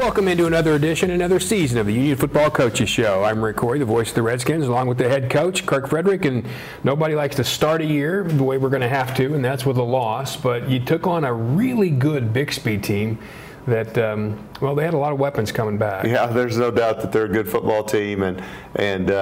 Welcome into another edition, another season of the Union Football Coaches Show. I'm Rick Corey, the voice of the Redskins, along with the head coach, Kirk Frederick, and nobody likes to start a year the way we're going to have to, and that's with a loss. But you took on a really good Bixby team that, well, they had a lot of weapons coming back. Yeah, there's no doubt that they're a good football team, and you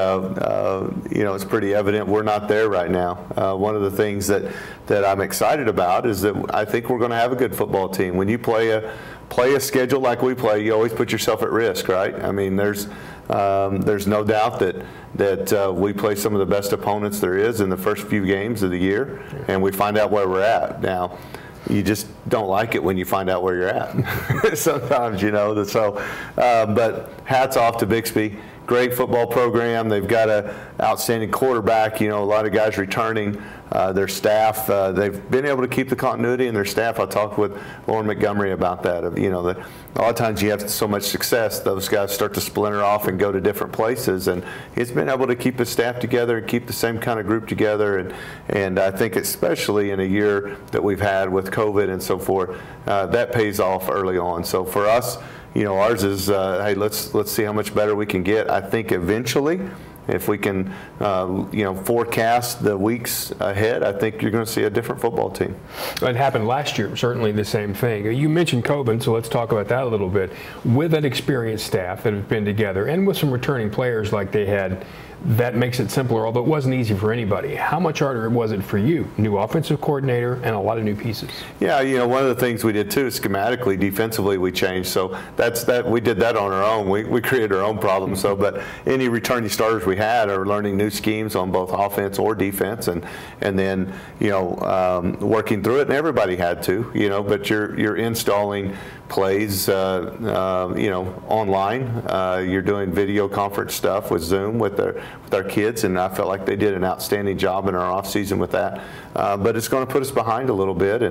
know, it's pretty evident we're not there right now. One of the things that I'm excited about is that I think we're going to have a good football team. When you play a schedule like we play, you always put yourself at risk, right? I mean, there's no doubt that we play some of the best opponents there is in the first few games of the year, and we find out where we're at. Now, you just don't like it when you find out where you're at sometimes, you know. So, but hats off to Bixby. Great football program. They've got an outstanding quarterback. You know, a lot of guys returning. Their staff, they've been able to keep the continuity in their staff. I talked with Lauren Montgomery about that. You know, that a lot of times you have so much success, those guys start to splinter off and go to different places. And he's been able to keep his staff together and keep the same kind of group together. And I think especially in a year that we've had with COVID and so forth, that pays off early on. So for us, you know, ours is, hey, let's see how much better we can get. I think eventually, if we can, you know, forecast the weeks ahead, I think you're going to see a different football team. It happened last year, certainly the same thing. You mentioned COVID, so let's talk about that a little bit. With an experienced staff that have been together and with some returning players like they had, that makes it simpler, although it wasn't easy for anybody. How much harder was it for you? New offensive coordinator and a lot of new pieces. Yeah, you know, one of the things we did too, schematically, defensively, we changed. So we did that on our own. We created our own problems. So, but any returning starters we had are learning new schemes on both offense or defense, and then, you know, working through it. And everybody had to, you know, but you're installing plays, you know, online. You're doing video conference stuff with Zoom with our kids, and I felt like they did an outstanding job in our off season with that. But it's going to put us behind a little bit,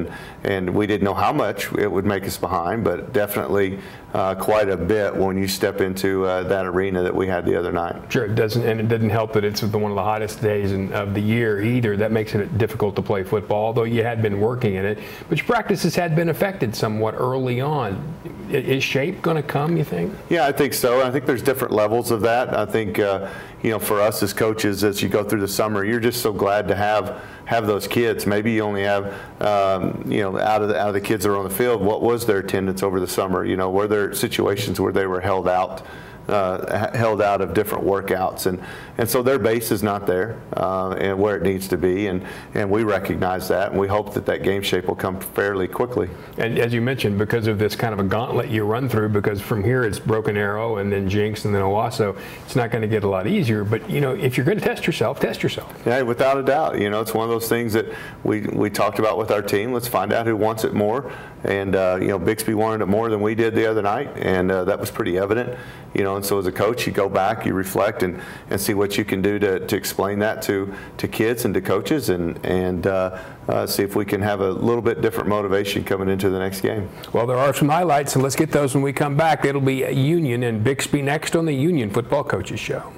and we didn't know how much it would make us behind, but definitely quite a bit when you step into that arena that we had the other night. Sure, it doesn't, and it didn't help that it's one of the hottest days of the year either. That makes it difficult to play football, although you had been working in it. But your practices had been affected somewhat early on. Is shape going to come, you think? Yeah, I think so. I think there's different levels of that. I think, you know, for us as coaches, as you go through the summer, you're just so glad to have those kids. Maybe you only have, you know, out of the kids that are on the field, what was their attendance over the summer? You know, were there situations where they were held out of different workouts, and so their base is not there and where it needs to be, and we recognize that, and we hope that game shape will come fairly quickly. And as you mentioned, because of this kind of a gauntlet you run through, because from here it's Broken Arrow and then Jinx and then Owasso, it's not going to get a lot easier. But you know, if you're going to test yourself, test yourself. Yeah, without a doubt. You know, it's one of those things that we talked about with our team. Let's find out who wants it more, and you know, Bixby wanted it more than we did the other night, and that was pretty evident. You know, and so as a coach, you go back, you reflect, and see what you can do to explain that to kids and to coaches, and see if we can have a little bit different motivation coming into the next game. Well, there are some highlights, and let's get those when we come back. It'll be Union and Bixby next on the Union Football Coaches Show.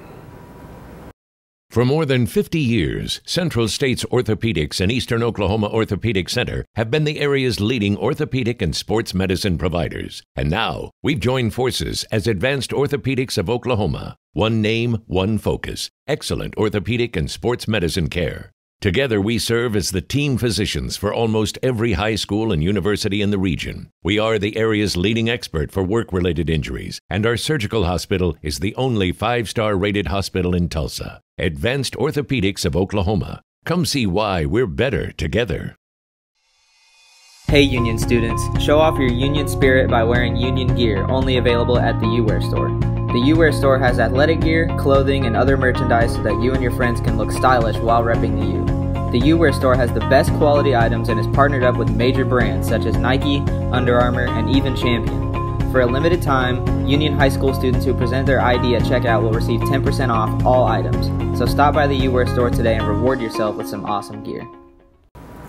For more than 50 years, Central States Orthopedics and Eastern Oklahoma Orthopedic Center have been the area's leading orthopedic and sports medicine providers. And now, we've joined forces as Advanced Orthopedics of Oklahoma. One name, one focus. Excellent orthopedic and sports medicine care. Together, we serve as the team physicians for almost every high school and university in the region. We are the area's leading expert for work-related injuries, and our surgical hospital is the only 5-star rated hospital in Tulsa. Advanced Orthopedics of Oklahoma. Come see why we're better together. Hey Union students, show off your Union spirit by wearing Union gear, only available at the UWear store. The UWear store has athletic gear, clothing, and other merchandise so that you and your friends can look stylish while repping the U. The UWear store has the best quality items and is partnered up with major brands such as Nike, Under Armour, and even Champion. For a limited time, Union High School students who present their ID at checkout will receive 10% off all items. So stop by the UWear store today and reward yourself with some awesome gear.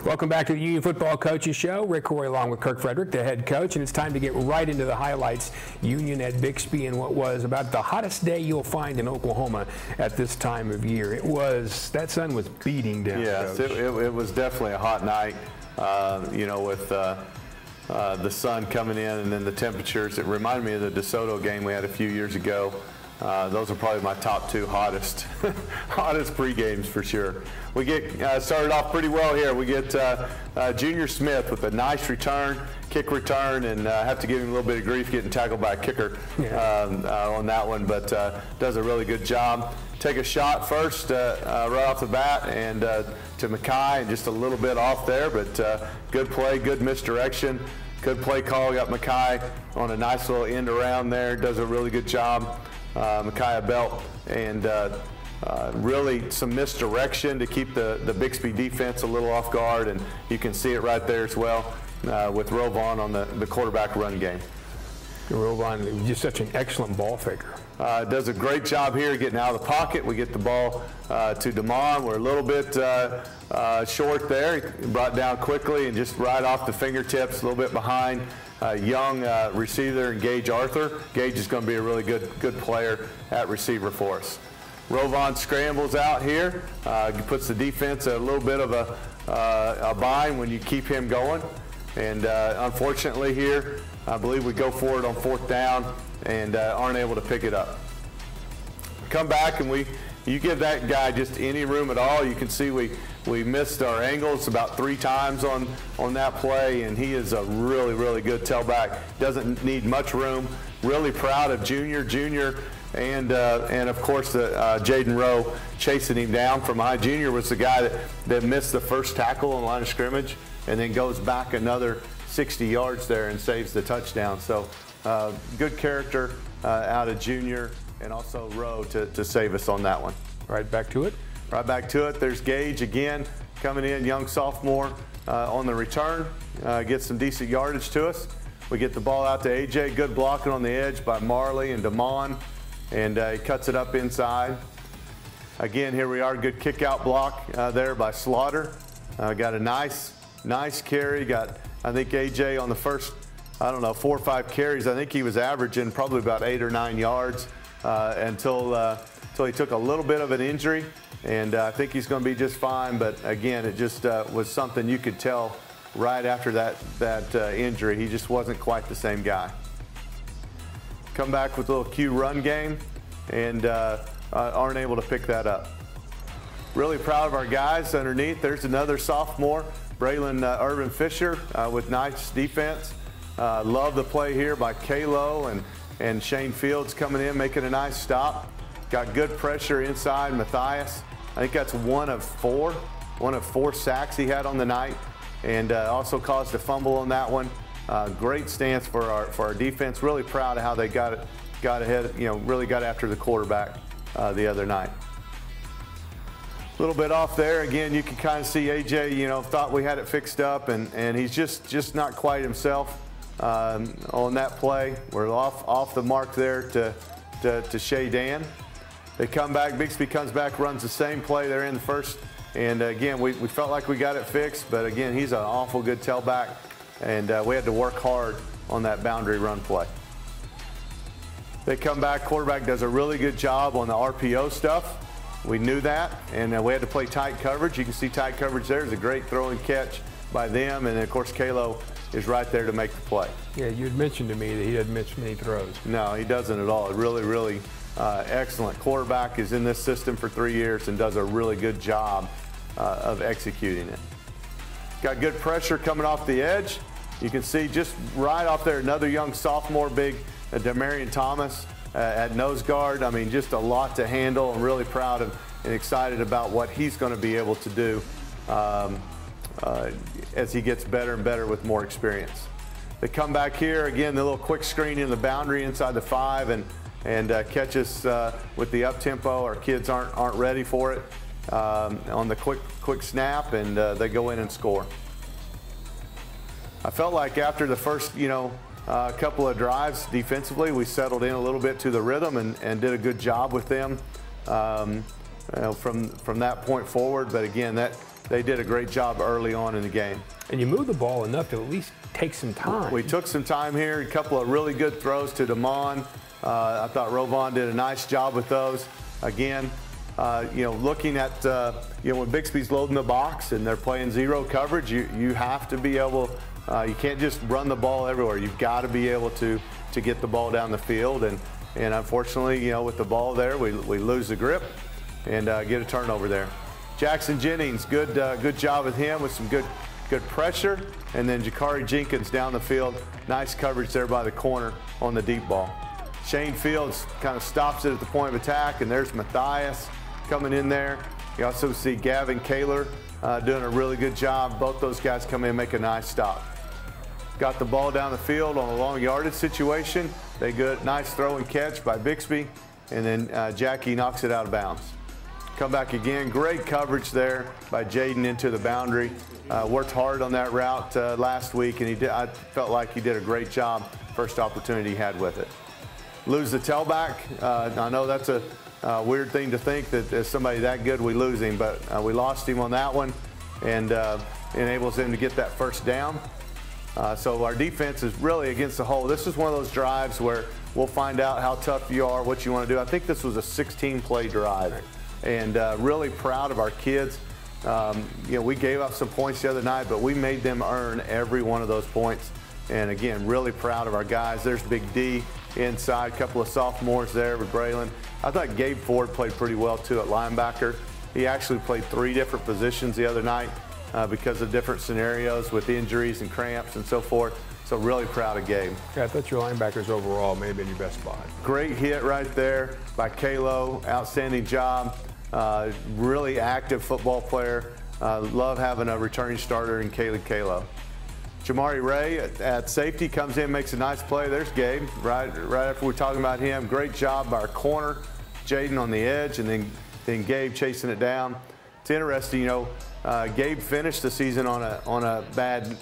Welcome back to the Union Football Coaches Show. Rick Corey along with Kirk Frederick, the head coach, and it's time to get right into the highlights. Union at Bixby in what was about the hottest day you'll find in Oklahoma at this time of year. It was, that sun was beating down. Yes, it was definitely a hot night, you know, with the sun coming in and then the temperatures. It reminded me of the DeSoto game we had a few years ago. Those are probably my top two hottest hottest pre-games for sure. We get started off pretty well here. We get Junior Smith with a nice return, kick return, and have to give him a little bit of grief getting tackled by a kicker on that one, but does a really good job. Take a shot first right off the bat and to Mackay, and just a little bit off there, but good play, good misdirection, good play call. Got Mackay on a nice little end around there, does a really good job. Micaiah Belt, and really some misdirection to keep the Bixby defense a little off guard, and you can see it right there as well with Rovon on the quarterback run game. Rovon is just such an excellent ball faker. Does a great job here getting out of the pocket. We get the ball to Damon. We're a little bit short there. He brought down quickly and just right off the fingertips, a little bit behind. Young receiver, Gage Arthur. Gage is going to be a really good player at receiver for us. Rovon scrambles out here, puts the defense a little bit of a bind when you keep him going. And unfortunately here, I believe we go for it on 4th down and aren't able to pick it up. Come back and you give that guy just any room at all. You can see we missed our angles about 3 times on that play, and he is a really good tailback. Doesn't need much room. Really proud of Junior, and of course Jaden Rowe chasing him down from behind. Junior was the guy that missed the first tackle on the line of scrimmage, and then goes back another 60 yards there and saves the touchdown. So good character out of Junior, and also Rowe to save us on that one. Right back to it. Right back to it. There's Gage again coming in, young sophomore on the return. Gets some decent yardage to us. We get the ball out to AJ. Good blocking on the edge by Marley and Damon, and he cuts it up inside. Again, here we are. Good kick out block there by Slaughter. Got a nice carry. Got, I think, AJ on the first, I don't know, 4 or 5 carries. I think he was averaging probably about 8 or 9 yards until he took a little bit of an injury, and I think he's going to be just fine. But again, it just was something you could tell right after that injury. He just wasn't quite the same guy. Come back with a little Q run game, and aren't able to pick that up. Really proud of our guys underneath. There's another sophomore, Braylon Urban Fisher, with nice defense. Love the play here by Kalo and Shane Fields coming in, making a nice stop. Got good pressure inside Matthias. I think that's one of four sacks he had on the night, and also caused a fumble on that one. Great stance for our defense. Really proud of how they got ahead. Really got after the quarterback the other night. A little bit off there. Again, you can kind of see AJ, thought we had it fixed up, and he's just not quite himself on that play. We're off the mark there to Shea Dan. They come back, Bixby comes back, runs the same play there in the first, and again, we felt like we got it fixed, but again, he's an awful good tailback, and we had to work hard on that boundary run play. They come back, quarterback does a really good job on the RPO stuff. We knew that, and we had to play tight coverage. You can see tight coverage there. It's a great throw and catch by them, and then of course Kalo is right there to make the play. Yeah, you had mentioned to me that he doesn't miss many throws. No, he doesn't at all. Really excellent. Quarterback is in this system for 3 years and does a really good job of executing it. Got good pressure coming off the edge. You can see just right off there, another young sophomore, big Demarion Thomas at nose guard. I mean, just a lot to handle. I'm really proud of and excited about what he's going to be able to do as he gets better and better with more experience. They come back here again, the little quick screen in the boundary inside the 5, and catch us with the up tempo. Our kids aren't ready for it on the quick snap, and they go in and score. I felt like after the first couple of drives defensively, we settled in a little bit to the rhythm and did a good job with them from that point forward. But again, they did a great job early on in the game. And you moved the ball enough to at least take some time. We took some time here. A couple of really good throws to Damon. I thought Rovon did a nice job with those. Again, looking at when Bixby's loading the box and they're playing zero coverage, you have to be able You can't just run the ball everywhere. You've got to be able to get the ball down the field. And unfortunately, you know, with the ball there, we lose the grip and get a turnover there. Jackson Jennings, good job with him with some good pressure. And then Jakari Jenkins down the field. Nice coverage there by the corner on the deep ball. Shane Fields kind of stops it at the point of attack, and there's Matthias coming in there. You also see Gavin Kaler doing a really good job. Both those guys come in and make a nice stop. Got the ball down the field on a long yardage situation. They good, nice throw and catch by Bixby, and then Jackie knocks it out of bounds. Come back again, great coverage there by Jaden into the boundary. Worked hard on that route last week, and I felt like he did a great job first opportunity he had with it. Lose the tailback. I know that's a weird thing to think that there's somebody that good we lose him, but we lost him on that one, and enables him to get that first down. So our defense is really against the hole. This is one of those drives where we'll find out how tough you are, what you want to do. I think this was a 16-play drive, and really proud of our kids. You know, we gave up some points the other night, but we made them earn every one of those points. And again, really proud of our guys. There's Big D inside, a couple of sophomores there with Braylon. I thought Gabe Ford played pretty well too at linebacker. He actually played 3 different positions the other night because of different scenarios with injuries and cramps and so forth. So really proud of Gabe. Yeah, I thought your linebackers overall may have been your best spot. Great hit right there by Kalo. Outstanding job. Really active football player. Love having a returning starter in Caleb Kalo. Jamari Ray at safety comes in, makes a nice play. There's Gabe, right after we're talking about him. Great job by our corner, Jaden on the edge, and then Gabe chasing it down. It's interesting, you know, Gabe finished the season on a bad,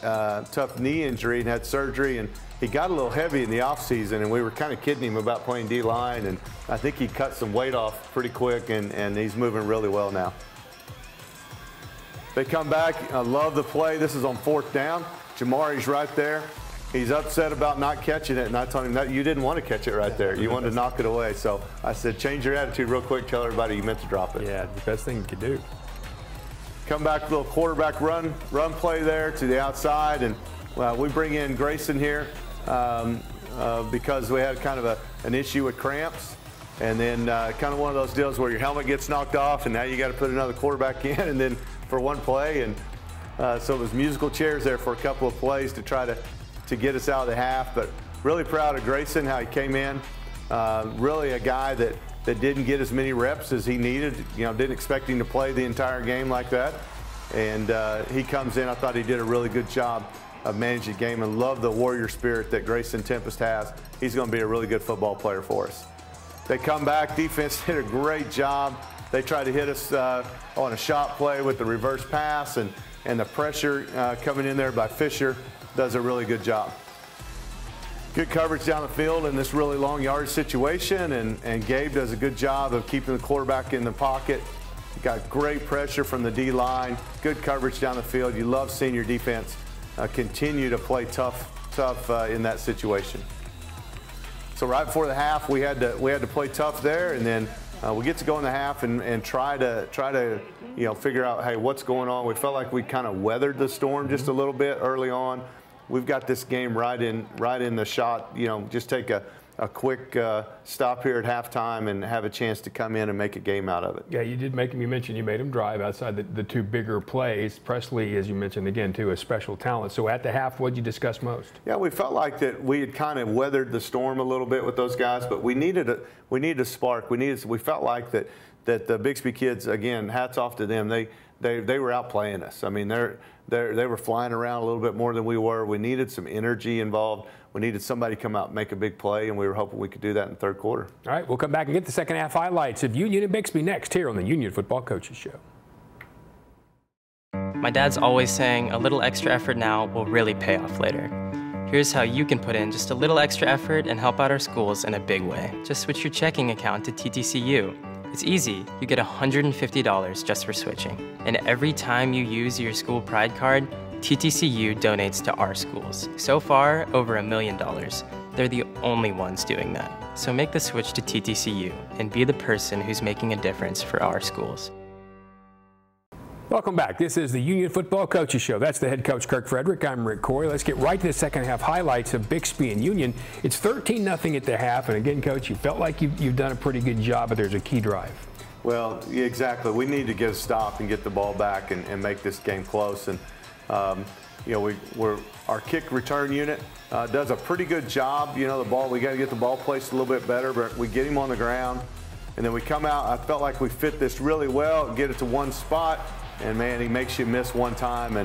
tough knee injury and had surgery, and he got a little heavy in the offseason, and we were kind of kidding him about playing D-line, and I think he cut some weight off pretty quick, and he's moving really well now. They come back. I love the play. This is on 4th down. Jamari's right there. He's upset about not catching it, and I told him that you didn't want to catch it right there. You wanted to knock it away. So I said, change your attitude real quick. Tell everybody you meant to drop it. Yeah, the best thing you could do. Come back, little quarterback run play there to the outside, and we bring in Grayson here because we had kind of an issue with cramps, and then kind of one of those deals where your helmet gets knocked off, and now you got to put another quarterback in, and then for one play, and so it was musical chairs there for a couple of plays to try to get us out of the half. But really proud of Grayson, how he came in. Really a guy that didn't get as many reps as he needed. You know, didn't expect him to play the entire game like that. And he comes in. I thought he did a really good job of managing the game, and love the warrior spirit that Grayson Tempest has. He's going to be a really good football player for us. They come back. Defense did a great job. They tried to hit us on a shot play with the reverse pass, and the pressure coming in there by Fisher does a really good job. Good coverage down the field in this really long yardage situation, and Gabe does a good job of keeping the quarterback in the pocket. Got great pressure from the D-line, good coverage down the field. You love seeing your defense continue to play tough in that situation. So right before the half, we had to play tough there, and then we get to go in the half and try to figure out, hey, what's going on. We felt like we kind of weathered the storm just a little bit early on. We've got this game right in the shot. You know, just take a quick stop here at halftime and have a chance to come in and make a game out of it. Yeah, you did you mentioned you made him drive outside the 2 bigger plays. Presley, as you mentioned again, too, a special talent. So at the half, what did you discuss most? Yeah, we felt like that we had kind of weathered the storm a little bit with those guys, but we needed a spark. We felt like that the Bixby kids, again, hats off to them. They were outplaying us. I mean, they were flying around a little bit more than we were. We needed some energy involved. We needed somebody to come out and make a big play, and we were hoping we could do that in the 3rd quarter. All right, we'll come back and get the second half highlights of Union and Bixby next here on the Union Football Coaches Show. My dad's always saying a little extra effort now will really pay off later. Here's how you can put in just a little extra effort and help out our schools in a big way. Just switch your checking account to TTCU. It's easy. You get $150 just for switching. And every time you use your school pride card, TTCU donates to our schools. So far, over $1 million. They're the only ones doing that. So make the switch to TTCU and be the person who's making a difference for our schools. Welcome back. This is the Union Football Coaches Show. That's the head coach, Kirk Frederick. I'm Rick Corey. Let's get right to the second half highlights of Bixby and Union. It's 13-0 at the half, and again, Coach, you felt like you've done a pretty good job, but there's a key drive. Well, yeah, exactly. We need to get a stop and get the ball back and make this game close. And you know, our kick return unit does a pretty good job. You know, the ball, we got to get the ball placed a little bit better, but we get him on the ground, and then we come out. I felt like we fit this really well, get it to one spot. And man, he makes you miss one time,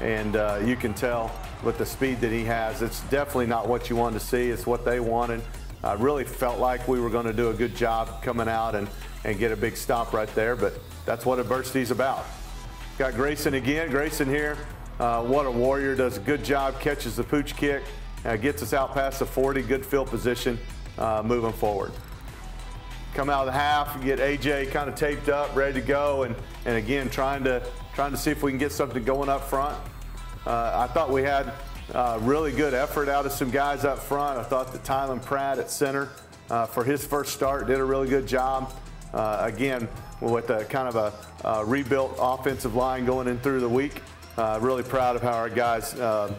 and you can tell with the speed that he has, it's definitely not what you wanted to see. It's what they wanted. I really felt like we were going to do a good job coming out and get a big stop right there, but that's what adversity is about. Got Grayson again. Grayson here, what a warrior, does a good job, catches the pooch kick, gets us out past the 40, good field position moving forward. Come out of the half, you get AJ kind of taped up, ready to go, and again trying to see if we can get something going up front. I thought we had really good effort out of some guys up front. I thought that Tylen Pratt at center for his first start did a really good job. Again, with a kind of a rebuilt offensive line going in through the week. Really proud of how our guys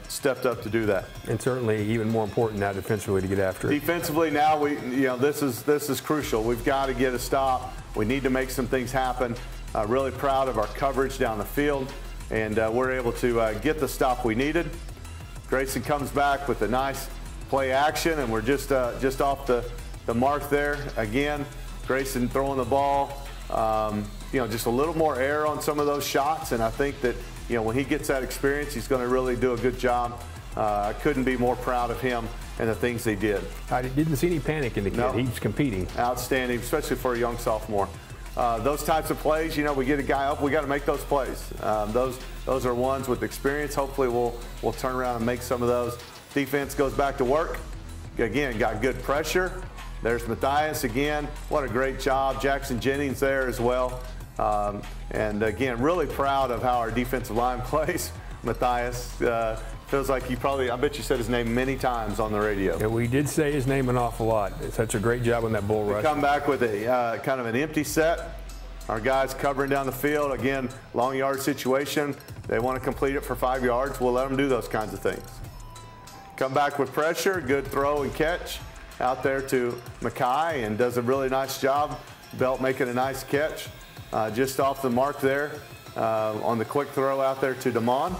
stepped up to do that. And certainly even more important now defensively to get after it. Defensively now, this is crucial. We've got to get a stop. We need to make some things happen. Really proud of our coverage down the field, and we're able to get the stop we needed. Grayson comes back with a nice play action, and we're just off the mark there. Again, Grayson throwing the ball. Just a little more air on some of those shots, and I think that when he gets that experience, he's going to really do a good job. I couldn't be more proud of him and the things he did. I didn't see any panic in the kid. No. He's competing. Outstanding, especially for a young sophomore. Those types of plays, we get a guy up, we got to make those plays. Those are ones with experience. Hopefully we'll turn around and make some of those. Defense goes back to work. Again, got good pressure. There's Matthias again. What a great job. Jackson Jennings there as well. And again, really proud of how our defensive line plays. Matthias feels like I bet you said his name many times on the radio. Yeah, we did say his name an awful lot. It's such a great job on that bull rush. Come back with a kind of an empty set. Our guys covering down the field. Again, long yard situation. They want to complete it for 5 yards. We'll let them do those kinds of things. Come back with pressure. Good throw and catch out there to Mackay, and does a really nice job. Belt making a nice catch. Just off the mark there on the quick throw out there to Damon.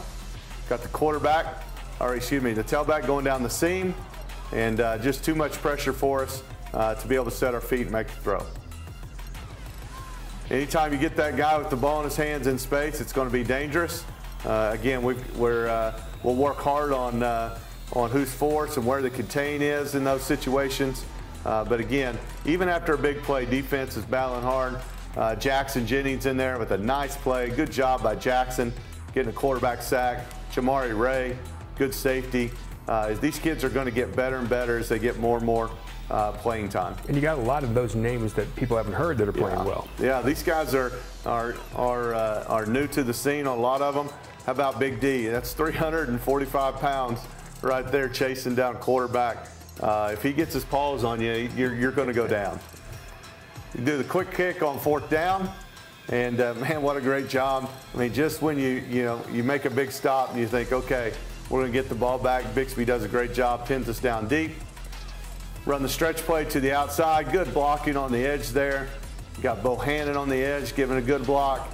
Got the quarterback, or excuse me, the tailback going down the seam, and just too much pressure for us to be able to set our feet and make the throw. Anytime you get that guy with the ball in his hands in space, it's going to be dangerous. Again, we'll work hard on who's force and where the contain is in those situations. But again, even after a big play, defense is battling hard. Jackson Jennings in there with a nice play. Good job by Jackson getting a quarterback sack. Jamari Ray, good safety. These kids are going to get better and better as they get more and more playing time. And you got a lot of those names that people haven't heard that are playing well. Yeah, these guys are new to the scene, a lot of them. How about Big D? That's 345 pounds right there chasing down quarterback. If he gets his paws on you, you're going to go down. You do the quick kick on 4th down, and man, what a great job. I mean, just when you make a big stop and you think, okay, we're going to get the ball back. Bixby does a great job, pins us down deep. Run the stretch play to the outside. Good blocking on the edge there. Got Bohannon on the edge, giving a good block.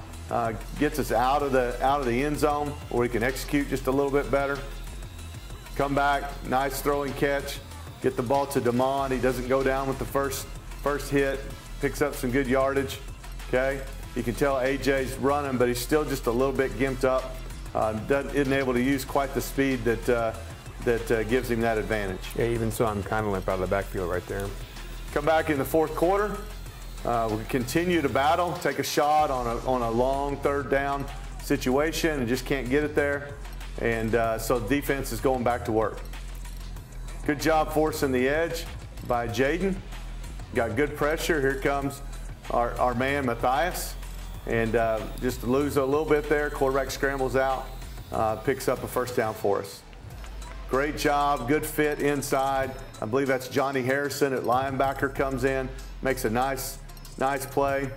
Gets us out of the end zone where we can execute just a little bit better. Come back, nice throwing catch. Get the ball to Damon. He doesn't go down with the first hit. Picks up some good yardage. Okay, you can tell AJ's running, but he's still just a little bit gimped up. Isn't able to use quite the speed that gives him that advantage. Yeah, even so, I'm kind of limp out of the backfield right there. Come back in the 4th quarter. We continue to battle. Take a shot on a long 3rd down situation and just can't get it there. And so defense is going back to work. Good job forcing the edge by Jaden. Got good pressure. Here comes our man Matthias, and just lose a little bit there. Quarterback scrambles out, picks up a 1st down for us. Great job, good fit inside. I believe that's Johnny Harrison at linebacker, comes in, makes a nice play.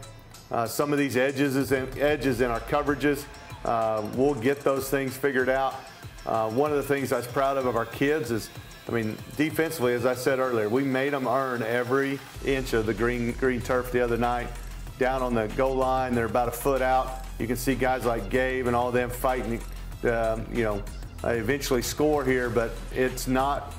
Some of these edges in our coverages We'll get those things figured out. One of the things I was proud of our kids is, I mean, defensively, as I said earlier, we made them earn every inch of the green turf the other night. Down on the goal line, they're about a foot out. You can see guys like Gabe and all them fighting, eventually score here, but it's not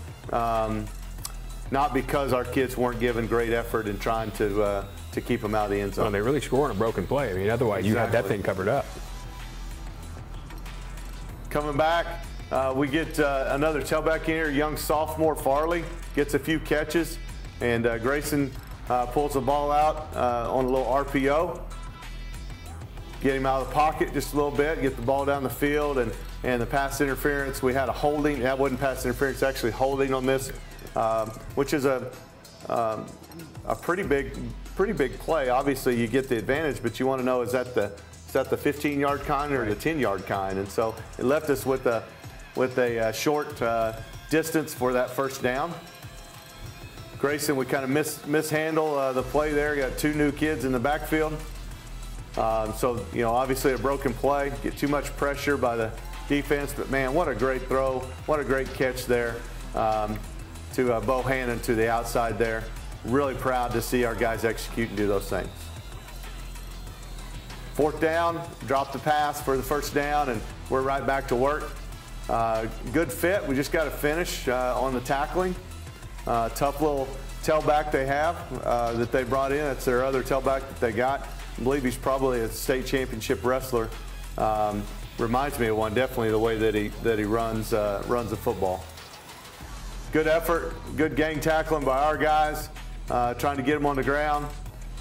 because our kids weren't giving great effort and trying to keep them out of the end zone. Well, they really score on a broken play. I mean, otherwise you had that thing covered up. Coming back, we get another tailback in here, young sophomore Farley, gets a few catches, and Grayson pulls the ball out on a little RPO. Get him out of the pocket just a little bit, get the ball down the field, and the pass interference. We had a holding. That wasn't pass interference, actually holding on this, which is a pretty big play. Obviously, you get the advantage, but you want to know, is that the 15-yard kind or the 10-yard kind? And so it left us with a short distance for that first down. Grayson, we kind of mishandle the play there. Got two new kids in the backfield. So, obviously a broken play. Get too much pressure by the defense. But, man, what a great throw. What a great catch there to Bohannon to the outside there. Really proud to see our guys execute and do those things. Fourth down, drop the pass for the first down, and we're right back to work. Good fit. We just got to finish on the tackling. Tough little tailback they have that they brought in. That's their other tailback that they got. I believe he's probably a state championship wrestler. Reminds me of one, definitely, the way that he runs the football. Good effort, good gang tackling by our guys, trying to get him on the ground.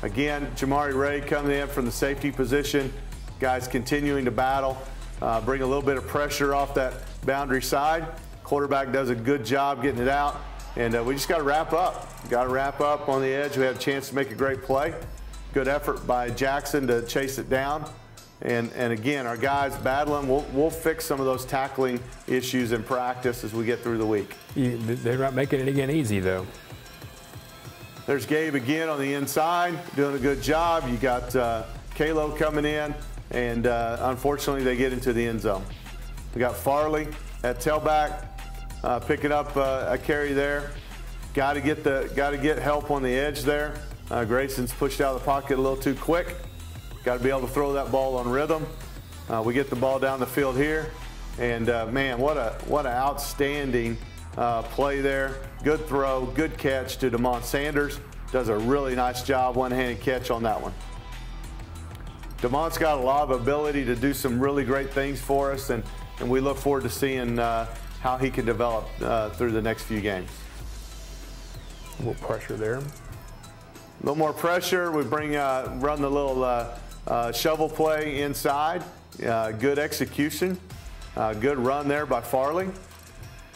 Again, Jamari Ray coming in from the safety position. Guys continuing to battle, bring a little bit of pressure off that boundary side. Quarterback does a good job getting it out, and we just got to wrap up. Got to wrap up on the edge. We had a chance to make a great play. Good effort by Jackson to chase it down. And again, our guys battling. We'll fix some of those tackling issues in practice as we get through the week. They're not making it again easy, though. There's Gabe again on the inside, doing a good job. You got Kalo coming in, and unfortunately they get into the end zone. We got Farley at tailback, picking up a carry there. Got to get help on the edge there. Grayson's pushed out of the pocket a little too quick. Got to be able to throw that ball on rhythm. We get the ball down the field here, and man, what an outstanding play there. Good throw, good catch to DeMont Sanders. Does a really nice job, one-handed catch on that one. DeMont's got a lot of ability to do some really great things for us, and we look forward to seeing how he can develop through the next few games. A little pressure there. A little more pressure. We run the little shovel play inside. Good execution. Good run there by Farley.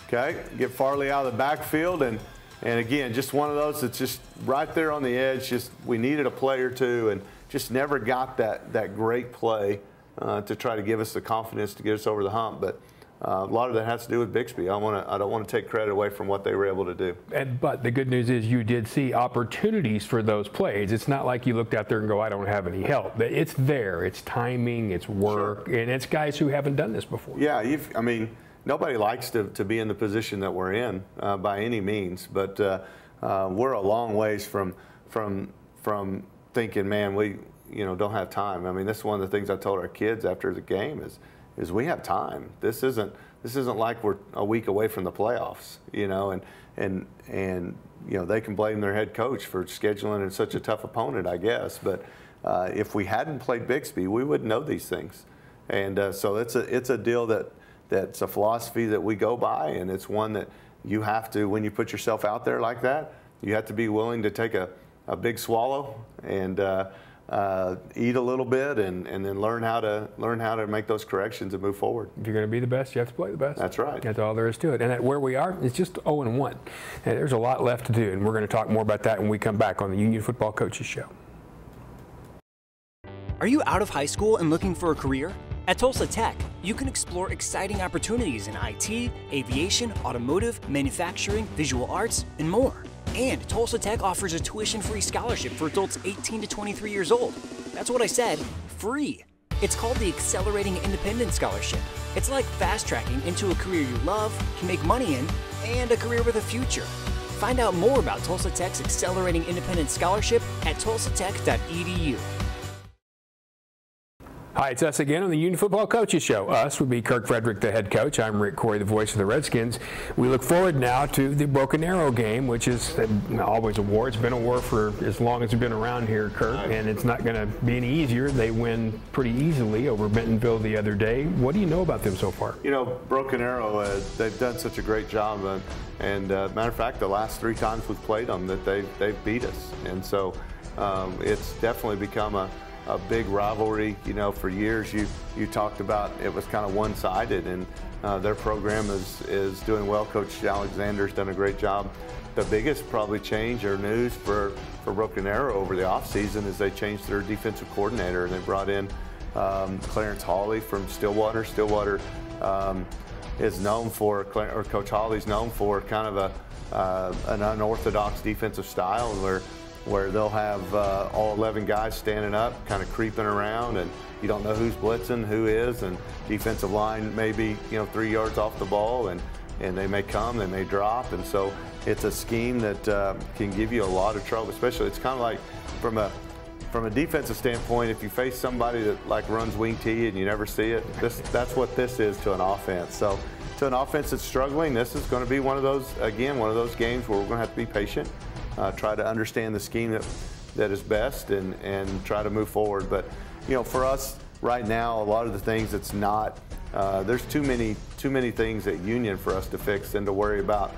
Okay, get Farley out of the backfield, and again, just one of those that's just right there on the edge. Just we needed a play or two, and just never got that great play to try to give us the confidence to get us over the hump. But a lot of that has to do with Bixby. I don't want to take credit away from what they were able to do. But the good news is you did see opportunities for those plays. It's not like you looked out there and go, I don't have any help. It's there. It's timing. It's work. Sure. And it's guys who haven't done this before. Yeah, nobody likes to be in the position that we're in by any means. But we're a long ways from thinking, man, we don't have time. I mean, that's one of the things I told our kids after the game is we have time. This isn't like we're a week away from the playoffs, and they can blame their head coach for scheduling in such a tough opponent, I guess. But if we hadn't played Bixby, we wouldn't know these things. And so it's a deal that's a philosophy that we go by, and it's one that you have to, when you put yourself out there like that, you have to be willing to take a big swallow and eat a little bit, and then learn how to make those corrections and move forward. If you're going to be the best, you have to play the best. That's right. That's all there is to it. And where we are, it's just 0-1. And there's a lot left to do, and we're going to talk more about that when we come back on the Union Football Coaches Show. Are you out of high school and looking for a career? At Tulsa Tech, you can explore exciting opportunities in IT, aviation, automotive, manufacturing, visual arts, and more. And Tulsa Tech offers a tuition-free scholarship for adults 18 to 23 years old. That's what I said, free. It's called the Accelerating Independent Scholarship. It's like fast-tracking into a career you love, can make money in, and a career with a future. Find out more about Tulsa Tech's Accelerating Independent Scholarship at tulsatech.edu. Hi, it's us again on the Union Football Coaches Show. Us would be Kirk Frederick, the head coach. I'm Rick Corey, the voice of the Redskins. We look forward now to the Broken Arrow game, which is always a war. It's been a war for as long as we've been around here, Kirk, and it's not going to be any easier. They win pretty easily over Bentonville the other day. What do you know about them so far? You know, Broken Arrow, they've done such a great job. And matter of fact, the last 3 times we've played them, that they've beat us. And so it's definitely become a big rivalry. You know, for years you talked about it was kind of one-sided, and their program is doing well. Coach Alexander's done a great job. The biggest probably change or news for Broken Arrow over the offseason is they changed their defensive coordinator, and they brought in Clarence Hawley from Stillwater. Stillwater is known for, or Coach Hawley's known for, kind of an unorthodox defensive style where they'll have all 11 guys standing up, kind of creeping around, and you don't know who's blitzing, who is, and defensive line may be, 3 yards off the ball, and they may come, they may drop, and so it's a scheme that can give you a lot of trouble. Especially, it's kind of like from a defensive standpoint, if you face somebody that like runs wing T and you never see it, that's what this is to an offense. So to an offense that's struggling, this is going to be one of those games where we're going to have to be patient. Try to understand the scheme that is best and try to move forward. But, for us right now, a lot of the things it's not, there's too many things at Union for us to fix and to worry about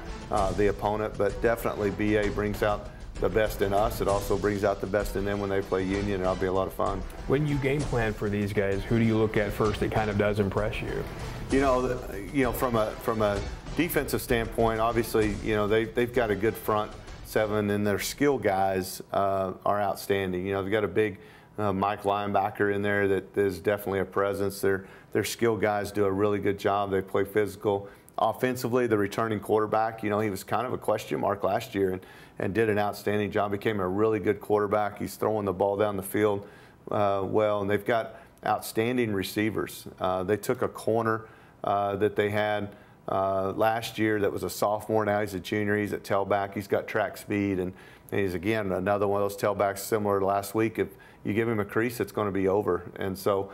the opponent. But definitely BA brings out the best in us. It also brings out the best in them when they play Union, and it'll be a lot of fun. When you game plan for these guys, who do you look at first that kind of does impress you? From a defensive standpoint, obviously, they've got a good front 7, and their skill guys are outstanding. They've got a big Mike linebacker in there that is definitely a presence. Their skill guys do a really good job. They play physical. Offensively, the returning quarterback, he was kind of a question mark last year and did an outstanding job. Became a really good quarterback. He's throwing the ball down the field well, and they've got outstanding receivers. They took a corner that they had last year that was a sophomore. Now he's a junior. He's at tailback. He's got track speed, and he's, again, another one of those tailbacks similar to last week. If you give him a crease, it's going to be over. And so,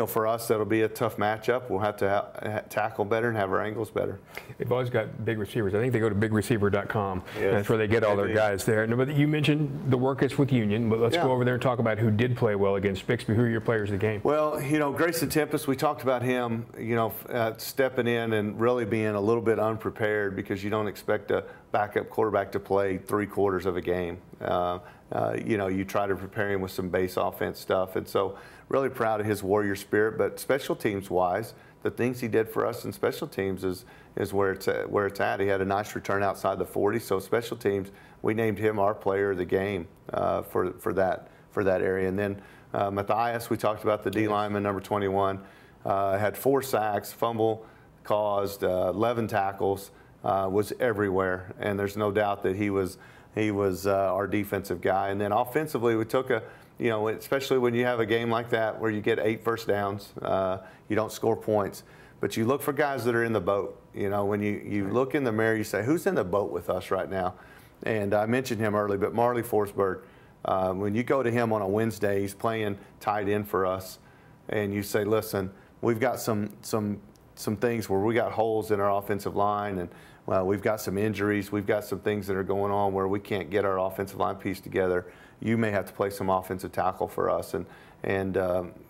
for us, that'll be a tough matchup. We'll have to tackle better and have our angles better. They've always got big receivers. I think they go to bigreceiver.com. Yes, that's where they get all their guys there. But you mentioned the work is with Union, but let's go over there and talk about who did play well against Bixby. Who are your players of the game? Well, Grayson Tempest, we talked about him, stepping in and really being a little bit unprepared because you don't expect a backup quarterback to play 3/4 of a game. You try to prepare him with some base offense stuff, and so really proud of his warrior spirit. But special teams wise, the things he did for us in special teams is where it's at. He had a nice return outside the 40. So special teams, we named him our player of the game for that area. And then Matthias, we talked about the D lineman, number 21, had 4 sacks, fumble caused, 11 tackles, was everywhere, and there's no doubt that he was our defensive guy. And then offensively, we took especially when you have a game like that where you get 8 first downs, you don't score points, but you look for guys that are in the boat. When you look in the mirror, you say, who's in the boat with us right now? And I mentioned him early, but Marley Forsberg, when you go to him on a Wednesday, he's playing tight end for us, and you say, listen, we've got some things where we got holes in our offensive line, and we've got some injuries, we've got some things that are going on where we can't get our offensive line piece together. You may have to play some offensive tackle for us. And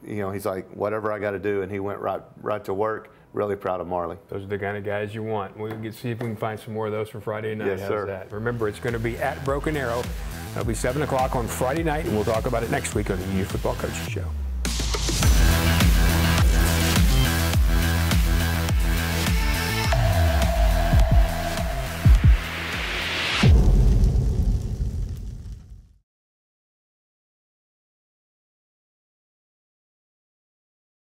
he's like, whatever I got to do, and he went right to work. Really proud of Marley. Those are the kind of guys you want. We'll see if we can find some more of those for Friday night. Yes, sir. How's that? Remember, it's going to be at Broken Arrow. It'll be 7 o'clock on Friday night, and we'll talk about it next week on the Union Football Coaches Show.